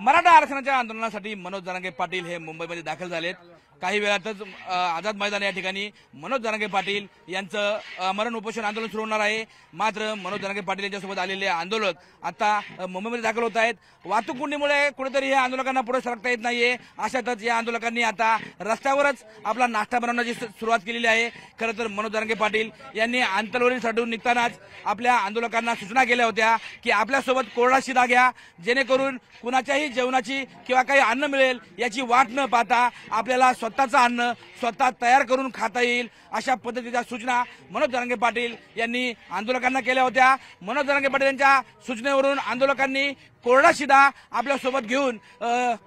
मराठा आरक्षणाच्या आंदोलनासाठी मनोज जरांगे पाटील हे मुंबईमध्ये दाखल झालेत। काही वेळातच आझाद मैदान या ठिकाणी मनोज जरांगे पाटील यांचं मरण उपोषण आंदोलन सुरू होणार आहे। मात्र मनोज जरांगे पाटील यांच्यासोबत आलेले आंदोलक आता मुंबईमध्ये दाखल होत आहेत। वाहतूक कोंडीमुळे कुठेतरी हे आंदोलकांना पुढे सरकता येत नाहीये। अशातच या आंदोलकांनी आता रस्त्यावरच आपला नाश्ता बनवण्याची सुरुवात केलेली आहे। खरं तर मनोज जरांगे पाटील यांनी आंतरवरील सडून निघतानाच आपल्या आंदोलकांना सूचना केल्या होत्या की आपल्यासोबत कोरडा शिधा घ्या, जेणेकरून कुणाच्याही जेवणाची किंवा काही अन्न मिळेल याची वाट न पाहता आपल्याला स्वतःचं अन्न स्वतः तयार करून खाता येईल। अशा पद्धतीच्या सूचना मनोज जरांगे पाटील यांनी आंदोलकांना केल्या होत्या। मनोज जरांगे पाटील यांच्या सूचनेवरून आंदोलकांनी कोरडा शिधा आपल्यासोबत घेऊन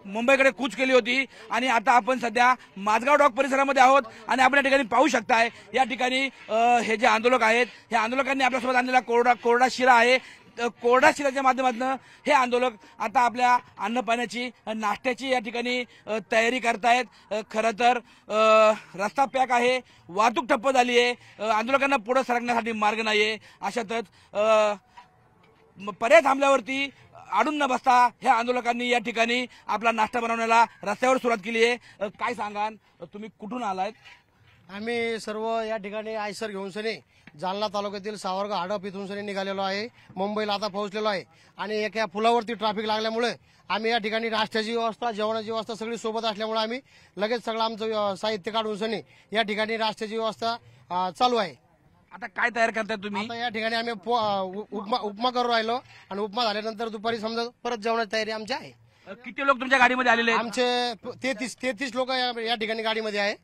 मुंबईकडे कूच केली होती आणि आता आपण सध्या माझगाव डॉक परिसरामध्ये आहोत आणि आपण या ठिकाणी पाहू शकताय या ठिकाणी हे जे आंदोलक आहेत हे आंदोलकांनी आपल्यासोबत आणलेला कोरडा शिरा आहे। कोरडा शिराच्या माध्यमातून हे आंदोलक आता आपल्या अन्न पाण्याची नाश्त्याची या ठिकाणी तयारी करतायत। खरं तर रस्ता पॅक आहे, वाहतूक ठप्प झाली आहे, आंदोलकांना पुढे सरकण्यासाठी मार्ग नाहीये। अशातच पर्याय थांबल्यावरती अडून न बसता ह्या आंदोलकांनी या ठिकाणी आपला नाश्ता बनवण्याला रस्त्यावर सुरुवात केली आहे। काय सांगाल, तुम्ही कुठून आलात? आम्ही सर्व या ठिकाणी आयसर घेऊन सनी जालना तालुक्यातील सावरगाव हडप इथून सनी निघालेलो आहे। मुंबईला आता पोहोचलेलो आहे आणि एका पुलावरती ट्रॅफिक लागल्यामुळे आम्ही या ठिकाणी नाश्त्याची व्यवस्था, जेवणाची व्यवस्था सगळी सोबत असल्यामुळे आम्ही लगेच सगळं आमचं साहित्य काढून सनी या ठिकाणी नाश्त्याची व्यवस्था चालू आहे। आता काय तयार करताय तुम्ही? आता या ठिकाणी आम्ही उपमा करू राहिलो आणि उपमा झाल्यानंतर दुपारी समजा परत जेवणाची तयारी आमची आहे। किती लोक तुमच्या गाडीमध्ये आलेले आहेत? आमचे 33 लोक या ठिकाणी गाडीमध्ये आहे।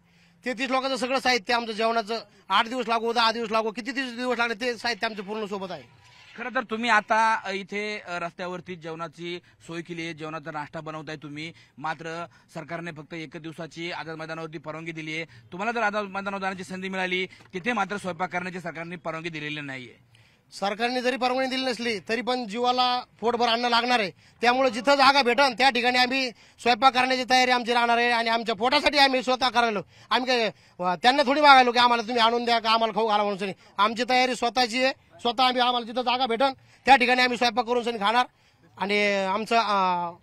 33 लोकांचं सगळं साहित्य आमचं जेवणाचं 8 दिवस लागू, 10 दिवस लागू, किती दिवस लागले ते साहित्य आमचं पूर्ण सोबत आहे। खरं तर तुम्ही आता इथे रस्त्यावरती जेवणाची सोय केली आहे, जेवणाचा नाश्ता बनवताय तुम्ही। मात्र सरकारने फक्त 1 दिवसाची आझाद मैदानावरती परवानगी दिली आहे। तुम्हाला जर आझाद मैदानावर जाण्याची संधी मिळाली तिथे मात्र स्वयंपाक करण्याची सरकारने परवानगी दिलेली नाहीये। सरकारने जरी परवानगी दिली नसली तरी पण जीवाला पोटभर अन्न लागणार आहे, त्यामुळे जिथं जागा भेटन त्या ठिकाणी आम्ही स्वयंपाक करण्याची तयारी आमची राहणार आहे आणि आमच्या पोटासाठी आम्ही स्वतः करायलो। आम्ही काय त्यांना थोडी मागायलो की आम्हाला तुम्ही आणून द्या का आम्हाला खाऊ घाला म्हणून। आमची तयारी स्वतःची आहे, स्वतः आम्ही आम्हाला जिथं जागा भेटन त्या ठिकाणी आम्ही स्वयंपाक करून खाणार आणि आमचा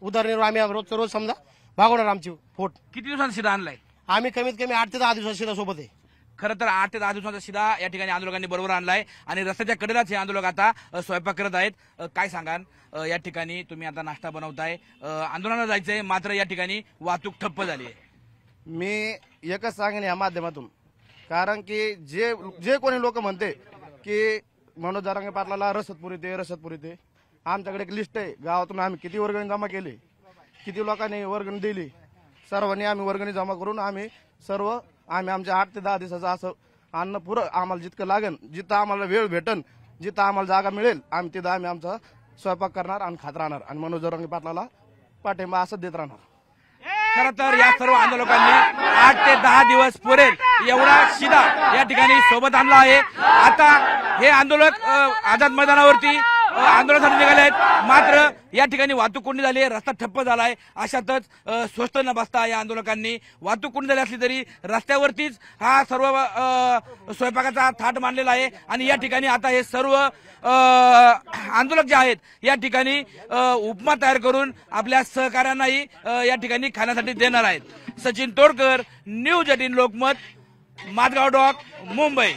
उदरनिर्वाह आम्ही रोज समजा भागवणार आमची पोट। किती दिवसांचा शिधा आणलाय? आम्ही कमीत कमी 8 ते 10 दिवसाचा शिधा सोबत आहे। खरं तर 8 ते 10 दिवसांचा शिधा या ठिकाणी आंदोलकांनी बरोबर आणलाय आणि रस्त्याच्या कडेलाच हे आंदोलक आता स्वयंपाक करत आहेत। काय सांगाल, या ठिकाणी तुम्ही आता नाश्ता बनवताय, आंदोलनाला जायचंय मात्र या ठिकाणी वाहतूक ठप्प झाली आहे। मी एकच सांगेन या माध्यमातून, कारण की जे कोणी लोक म्हणते की मनोज जरांगे पाटलाला रसद पुरी ते आमच्याकडे एक लिस्ट आहे। गावातून आम्ही किती वर्गणी जमा केली, किती लोकांनी वर्गणी दिली, सर्वांनी आम्ही वर्गणी जमा करून आम्ही आमच्या 8 ते 10 दिवसाचं असं अन्न पुरं आम्हाला जितकं लागेल, जिथं आम्हाला वेळ भेटन, जिथं आम्हाला जागा मिळेल आम्ही तिथं आम्ही आमचा स्वयंपाक करणार आणि खात राहणार आणि मनोज जरांगे पाटलाला पाठिंबा असं देत राहणार। खरं तर या सर्व आंदोलकांनी 8 ते 10 दिवस पुरेल एवढा शिधा या ठिकाणी सोबत आणला आहे। आता हे आंदोलक आझाद मैदानावरती आंदोलनासाठी निघाले आहेत, मात्र या ठिकाणी वाहतूक कोंडी झाली आहे, रस्ता ठप्प झालाय। अशातच स्वस्त न बसता या आंदोलकांनी वाहतूक कोंडी झाली असली तरी रस्त्यावरतीच हा सर्व स्वयंपाकाचा थाट मांडलेला आहे आणि या ठिकाणी आता हे सर्व आंदोलक जे आहेत या ठिकाणी उपमा तयार करून आपल्या सहकाऱ्यांनाही या ठिकाणी खाण्यासाठी देणार आहेत। Sachin Todkar, news 18 Lokmat, Mazgaon dock, Mumbai.